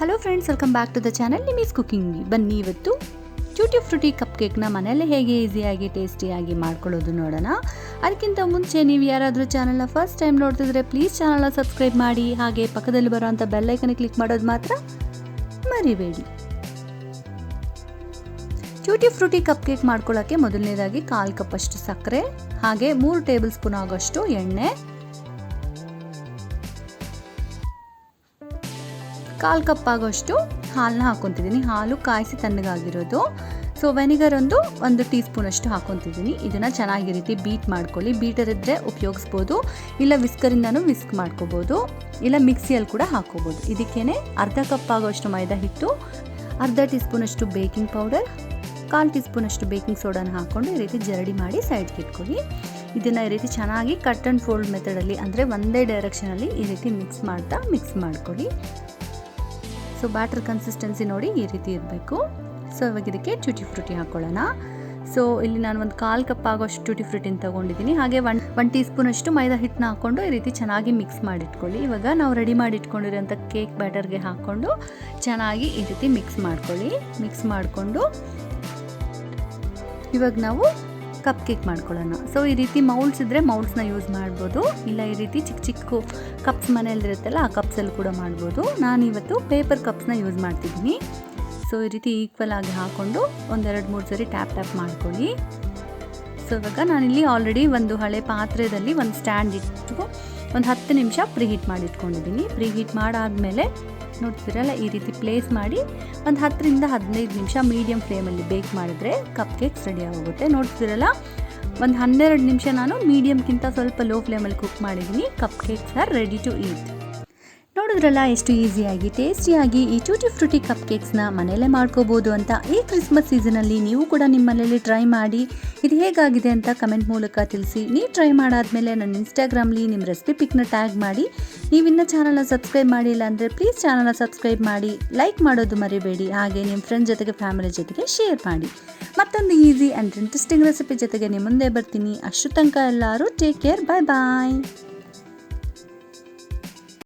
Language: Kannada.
Hello friends, welcome back to the channel Nimi's cooking. ಬನ್ನಿ ಇವತ್ತು ಟ್ಯೂಟಿ ಫ್ರೂಟಿ ಕಪ್ ಕೇಕ್ನ ಮನೆಯಲ್ಲೇ ಹೇಗೆ ಈಸಿಯಾಗಿ ಟೇಸ್ಟಿಯಾಗಿ ಮಾಡ್ಕೊಳ್ಳೋದು ನೋಡೋಣ. ಅದಕ್ಕಿಂತ ಮುಂಚೆ ನೀವು ಯಾರಾದರೂ ಚಾನಲ್ನ ಫಸ್ಟ್ ಟೈಮ್ ನೋಡ್ತಿದ್ರೆ ಪ್ಲೀಸ್ ಚಾನಲ್ನ ಸಬ್ಸ್ಕ್ರೈಬ್ ಮಾಡಿ, ಹಾಗೆ ಪಕ್ಕದಲ್ಲಿ ಬರೋವಂಥ ಬೆಲ್ಲೈಕನ್ ಕ್ಲಿಕ್ ಮಾಡೋದು ಮಾತ್ರ ಮರಿಬೇಡಿ. ಟ್ಯೂಟಿ ಫ್ರೂಟಿ ಕಪ್ ಕೇಕ್ ಮಾಡ್ಕೊಳ್ಳೋಕ್ಕೆ ಮೊದಲನೇದಾಗಿ 1/4 ಕಪ್ ಅಷ್ಟು ಸಕ್ಕರೆ, ಹಾಗೆ 3 ಟೇಬಲ್ ಸ್ಪೂನ್ ಆಗೋಷ್ಟು ಎಣ್ಣೆ, 1/4 ಕಪ್ ಆಗೋಷ್ಟು ಹಾಲನ್ನ ಹಾಕ್ಕೊತಿದ್ದೀನಿ. ಹಾಲು ಕಾಯಿಸಿ ತಣ್ಣಗಾಗಿರೋದು. ಸೊ ವೆನಿಗರ್ ಒಂದು ಟೀ ಸ್ಪೂನ್ ಅಷ್ಟು ಹಾಕ್ಕೊತಿದ್ದೀನಿ. ಇದನ್ನು ಚೆನ್ನಾಗಿ ರೀತಿ ಬೀಟ್ ಮಾಡ್ಕೊಳ್ಳಿ. ಬೀಟರ್ ಇದ್ದರೆ ಉಪಯೋಗಿಸ್ಬೋದು, ಇಲ್ಲ ವಿಸ್ಕರಿಂದನೂ ವಿಸ್ಕ್ ಮಾಡ್ಕೋಬೋದು, ಇಲ್ಲ ಮಿಕ್ಸಿಯಲ್ಲಿ ಕೂಡ ಹಾಕ್ಕೋಬೋದು. ಇದಕ್ಕೇನೆ ಅರ್ಧ ಕಪ್ ಆಗೋಷ್ಟು ಮೈದಾ ಹಿಟ್ಟು, ಅರ್ಧ ಟೀ ಸ್ಪೂನ್ ಅಷ್ಟು ಬೇಕಿಂಗ್ ಪೌಡರ್, 1/4 ಟೀ ಸ್ಪೂನ್ ಅಷ್ಟು ಬೇಕಿಂಗ್ ಸೋಡಾನ ಹಾಕ್ಕೊಂಡು ಈ ರೀತಿ ಜರಡಿ ಮಾಡಿ ಸೈಡ್ಗೆ ಇಟ್ಕೊಳ್ಳಿ. ಇದನ್ನು ಈ ರೀತಿ ಚೆನ್ನಾಗಿ ಕಟ್ ಆ್ಯಂಡ್ ಫೋಲ್ಡ್ ಮೆಥಡಲ್ಲಿ, ಅಂದರೆ ಒಂದೇ ಡೈರೆಕ್ಷನಲ್ಲಿ ಈ ರೀತಿ ಮಿಕ್ಸ್ ಮಾಡ್ಕೊಳ್ಳಿ. ಸೊ ಬ್ಯಾಟರ್ ಕನ್ಸಿಸ್ಟೆನ್ಸಿ ನೋಡಿ ಈ ರೀತಿ ಇರಬೇಕು. ಸೊ ಇವಾಗ ಇದಕ್ಕೆ ಟ್ಯೂಟಿ ಫ್ರೂಟಿ ಹಾಕ್ಕೊಳ್ಳೋಣ. ಸೊ ಇಲ್ಲಿ ನಾನು ಒಂದು 1/4 ಕಪ್ ಆಗೋಷ್ಟು ಟ್ಯೂಟಿ ಫ್ರೂಟಿನ ತೊಗೊಂಡಿದ್ದೀನಿ. ಹಾಗೆ ಒನ್ ಟೀ ಸ್ಪೂನ್ ಅಷ್ಟು ಮೈದಾ ಹಿಟ್ಟನ್ನ ಹಾಕ್ಕೊಂಡು ಈ ರೀತಿ ಚೆನ್ನಾಗಿ ಮಿಕ್ಸ್ ಮಾಡಿಟ್ಕೊಳ್ಳಿ. ಇವಾಗ ನಾವು ರೆಡಿ ಮಾಡಿ ಇಟ್ಕೊಂಡಿರೋಂಥ ಕೇಕ್ ಬ್ಯಾಟರ್ಗೆ ಹಾಕ್ಕೊಂಡು ಚೆನ್ನಾಗಿ ಈ ರೀತಿ ಮಿಕ್ಸ್ ಮಾಡ್ಕೊಳ್ಳಿ. ಮಿಕ್ಸ್ ಮಾಡಿಕೊಂಡು ಇವಾಗ ನಾವು ಕಪ್ ಕೇಕ್ ಮಾಡ್ಕೊಳ್ಳೋಣ. ಸೊ ಈ ರೀತಿ ಮೌಲ್ಡ್ಸ್ ಇದ್ದರೆ ಮೌಲ್ಡ್ಸ್ನ ಯೂಸ್ ಮಾಡ್ಬೋದು, ಇಲ್ಲ ಈ ರೀತಿ ಚಿಕ್ಕ ಚಿಕ್ಕ ಕಪ್ಸ್ ಮನೆಯಲ್ಲಿರುತ್ತಲ್ಲ ಆ ಕಪ್ಸಲ್ಲಿ ಕೂಡ ಮಾಡ್ಬೋದು. ನಾನಿವತ್ತು ಪೇಪರ್ ಕಪ್ಸ್ನ ಯೂಸ್ ಮಾಡ್ತಿದ್ದೀನಿ. ಸೊ ಈ ರೀತಿ ಈಕ್ವಲ್ ಆಗಿ ಹಾಕ್ಕೊಂಡು 1-2-3 ಸರಿ ಟ್ಯಾಪ್ ಮಾಡ್ಕೊಳ್ಳಿ. ಸೊ ಇವಾಗ ನಾನಿಲ್ಲಿ ಆಲ್ರೆಡಿ ಒಂದು ಹಳೆ ಪಾತ್ರೆಯಲ್ಲಿ ಒಂದು ಸ್ಟ್ಯಾಂಡ್ ಇಟ್ಟು ಒಂದು 10 ನಿಮಿಷ ಪ್ರೀಹೀಟ್ ಮಾಡಿಟ್ಕೊಂಡಿದ್ದೀನಿ. ಪ್ರೀಹೀಟ್ ಮಾಡಾದಮೇಲೆ ನೋಡ್ತಿರಲ್ಲ ಈ ರೀತಿ ಪ್ಲೇಸ್ ಮಾಡಿ ಒಂದು 10-15 ನಿಮಿಷ ಮೀಡಿಯಮ್ ಫ್ಲೇಮಲ್ಲಿ ಬೇಕ್ ಮಾಡಿದ್ರೆ ಕಪ್ ಕೇಕ್ಸ್ ರೆಡಿ ಆಗೋಗುತ್ತೆ. ನೋಡ್ತಿರಲ್ಲ ಒಂದು 12 ನಿಮಿಷ ನಾನು ಮೀಡಿಯಮ್ಗಿಂತ ಸ್ವಲ್ಪ ಲೋ ಫ್ಲೇಮಲ್ಲಿ ಕುಕ್ ಮಾಡಿದ್ದೀನಿ. Cupcakes are ready to eat. ನೋಡಿದ್ರಲ್ಲ ಎಷ್ಟು ಈಸಿಯಾಗಿ ಟೇಸ್ಟಿಯಾಗಿ ಈ ಟ್ಯೂಟಿ ಫ್ರೂಟಿ ಕಪ್ ಕೇಕ್ಸ್ನ ಮನೆಯಲ್ಲೇ ಮಾಡ್ಕೋಬೋದು ಅಂತ. ಈ ಕ್ರಿಸ್ಮಸ್ ಸೀಸನಲ್ಲಿ ನೀವು ಕೂಡ ನಿಮ್ಮ ಮನೆಯಲ್ಲಿ ಟ್ರೈ ಮಾಡಿ ಇದು ಹೇಗಾಗಿದೆ ಅಂತ ಕಮೆಂಟ್ ಮೂಲಕ ತಿಳಿಸಿ. ನೀವು ಟ್ರೈ ಮಾಡಾದಮೇಲೆ ನನ್ನ ಇನ್ಸ್ಟಾಗ್ರಾಮ್ಲಿ ನಿಮ್ಮ ರೆಸಿಪಿ ಪಿಕ್ನ ಟ್ಯಾಗ್ ಮಾಡಿ. ನೀವಿನ್ನೂ ಚಾನಲ್ನ ಸಬ್ಸ್ಕ್ರೈಬ್ ಮಾಡಿಲ್ಲ ಅಂದರೆ ಪ್ಲೀಸ್ ಚಾನಲ್ನ ಸಬ್ಸ್ಕ್ರೈಬ್ ಮಾಡಿ, ಲೈಕ್ ಮಾಡೋದು ಮರಿಬೇಡಿ. ಹಾಗೆ ನಿಮ್ಮ ಫ್ರೆಂಡ್ಸ್ ಜೊತೆಗೆ ಫ್ಯಾಮಿಲಿ ಜೊತೆಗೆ ಶೇರ್ ಮಾಡಿ. ಮತ್ತೊಂದು ಈಸಿ ಆ್ಯಂಡ್ ಇಂಟ್ರೆಸ್ಟಿಂಗ್ ರೆಸಿಪಿ ಜೊತೆಗೆ ನಿಮ್ಮ ಮುಂದೆ ಬರ್ತೀನಿ. ಅಷ್ಟು ತನಕ ಎಲ್ಲರೂ ಟೇಕ್ ಕೇರ್, ಬಾಯ್ ಬಾಯ್.